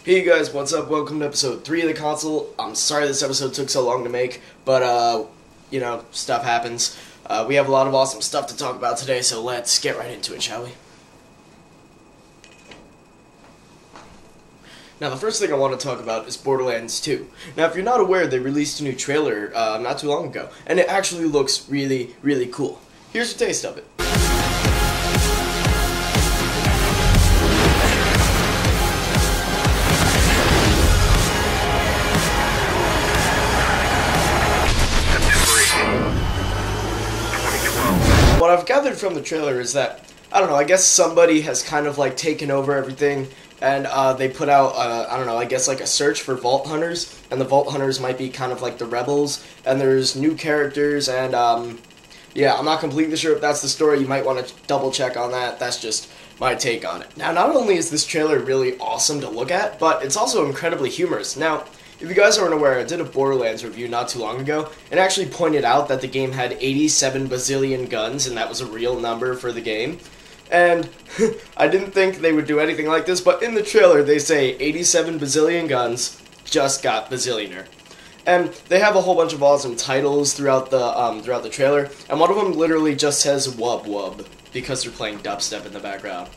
Hey guys, what's up? Welcome to episode 3 of the console. I'm sorry this episode took so long to make, but, stuff happens. We have a lot of awesome stuff to talk about today, so let's get right into it, shall we? Now, the first thing I want to talk about is Borderlands 2. Now, if you're not aware, they released a new trailer not too long ago, and it actually looks really, really cool. Here's a taste of it. What I've gathered from the trailer is that, I don't know, I guess somebody has kind of like taken over everything, and they put out, I don't know, I guess like a search for Vault Hunters, and the Vault Hunters might be kind of like the rebels, and there's new characters, and yeah, I'm not completely sure if that's the story. You might want to double check on that. That's just my take on it. Now, not only is this trailer really awesome to look at, but it's also incredibly humorous. Now, if you guys aren't aware, I did a Borderlands review not too long ago, and actually pointed out that the game had 87 bazillion guns, and that was a real number for the game. And I didn't think they would do anything like this, but in the trailer they say 87 bazillion guns just got bazillionaire. And they have a whole bunch of awesome titles throughout the trailer, and one of them literally just says "wub wub" because they're playing dubstep in the background.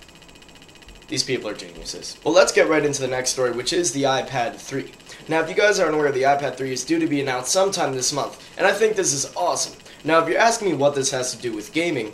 These people are geniuses. Well, let's get right into the next story, which is the iPad 3. Now, if you guys aren't aware, the iPad 3 is due to be announced sometime this month, and I think this is awesome. Now, if you're asking me what this has to do with gaming,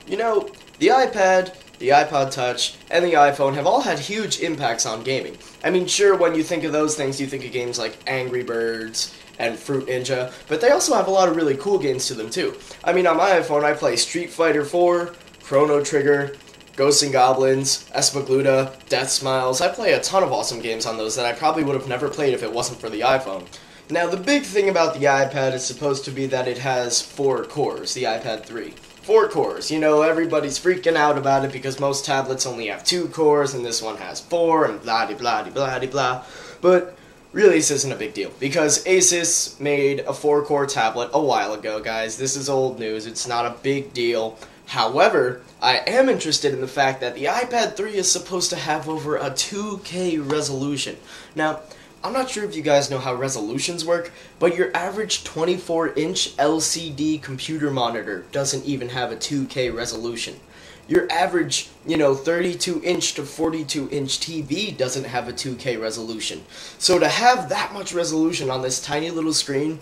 you know, the iPad, the iPod Touch, and the iPhone have all had huge impacts on gaming. I mean, sure, when you think of those things, you think of games like Angry Birds and Fruit Ninja, but they also have a lot of really cool games to them, too. I mean, on my iPhone, I play Street Fighter 4, Chrono Trigger, Ghosts and Goblins, Espagluta, Death Smiles. I play a ton of awesome games on those that I probably would have never played if it wasn't for the iPhone. Now, the big thing about the iPad is supposed to be that it has 4 cores, the iPad 3. 4 cores. You know, everybody's freaking out about it because most tablets only have 2 cores and this one has 4 and blah-de-blah-de-blah-de-blah. But really, this isn't a big deal because Asus made a 4-core tablet a while ago, guys. This is old news. It's not a big deal. However, I am interested in the fact that the iPad 3 is supposed to have over a 2K resolution. Now, I'm not sure if you guys know how resolutions work, but your average 24-inch LCD computer monitor doesn't even have a 2K resolution. Your average, 32-inch to 42-inch TV doesn't have a 2K resolution. So to have that much resolution on this tiny little screen,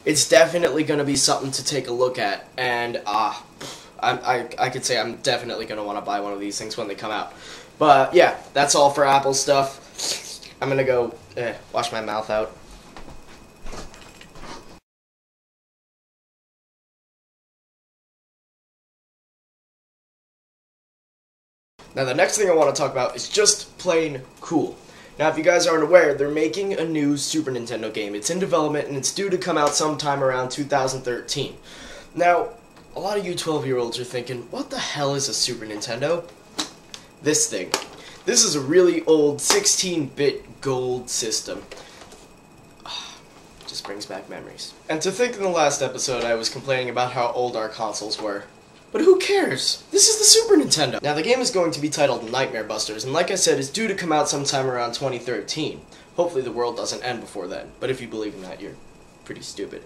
it's definitely going to be something to take a look at, and I could say I'm definitely going to want to buy one of these things when they come out. But yeah, that's all for Apple stuff. I'm going to go wash my mouth out. Now the next thing I want to talk about is just plain cool. Now if you guys aren't aware, they're making a new Super Nintendo game. It's in development and it's due to come out sometime around 2013. Now, a lot of you 12-year-olds are thinking, what the hell is a Super Nintendo? This thing. This is a really old 16-bit gold system. Just brings back memories. And to think in the last episode I was complaining about how old our consoles were. But who cares? This is the Super Nintendo! Now the game is going to be titled Nightmare Busters, and like I said, it's due to come out sometime around 2013. Hopefully the world doesn't end before then, but if you believe in that, you're pretty stupid.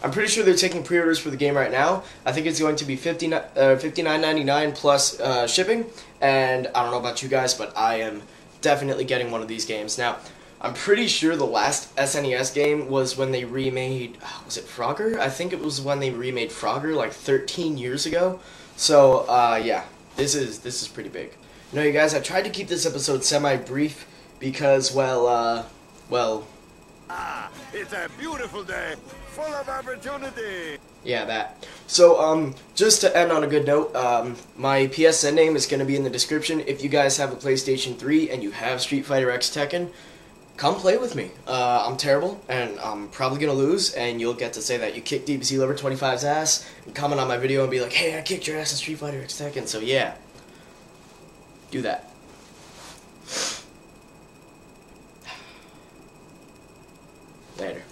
I'm pretty sure they're taking pre-orders for the game right now. I think it's going to be $59.99 plus shipping, and I don't know about you guys, but I am definitely getting one of these games. Now, I'm pretty sure the last SNES game was when they remade, was it Frogger? I think it was when they remade Frogger like 13 years ago. So, yeah, this is pretty big. You know, you guys, I tried to keep this episode semi-brief because, well, it's a beautiful day, full of opportunity. Yeah, that. So, just to end on a good note, my PSN name is going to be in the description. If you guys have a PlayStation 3 and you have Street Fighter X Tekken, come play with me. I'm terrible, and I'm probably going to lose, and you'll get to say that you kicked DBC Lover 25's ass, and comment on my video and be like, hey, I kicked your ass in Street Fighter X Tekken, so yeah. Do that. Later.